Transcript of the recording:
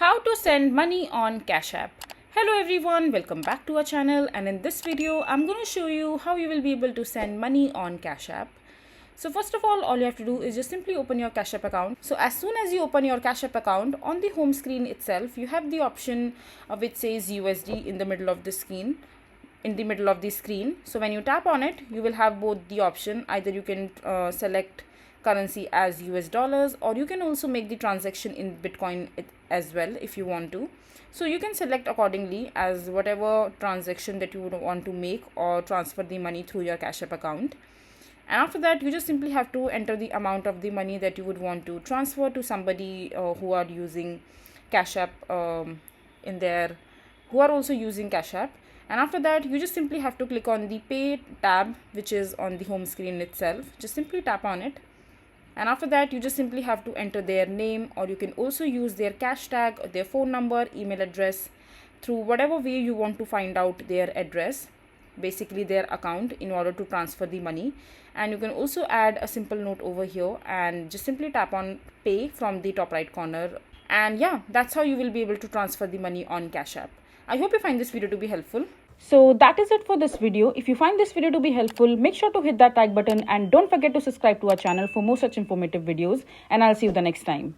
How to send money on Cash App. Hello everyone, welcome back to our channel, and in this video I'm going to show you how you will be able to send money on Cash App. So first of all you have to do is just simply open your Cash App account. So as soon as you open your Cash App account, on the home screen itself you have the option which says USD in the middle of the screen. So when you tap on it, you will have both the option. Either you can select currency as US dollars, or you can also make the transaction in Bitcoin as well if you want to. So you can select accordingly as whatever transaction that you would want to make or transfer the money through your Cash App account. And after that, you just simply have to enter the amount of the money that you would want to transfer to somebody who are using Cash App who are also using Cash App. And after that, you just simply have to click on the Pay tab, which is on the home screen itself. Just simply tap on it. And after that, you just simply have to enter their name, or you can also use their cash tag, their phone number, email address, through whatever way you want to find out their address, basically their account, in order to transfer the money. And you can also add a simple note over here and just simply tap on Pay from the top right corner. And yeah, that's how you will be able to transfer the money on Cash App. I hope you find this video to be helpful. So that is it for this video. If you find this video to be helpful, make sure to hit that like button and don't forget to subscribe to our channel for more such informative videos, and I'll see you the next time.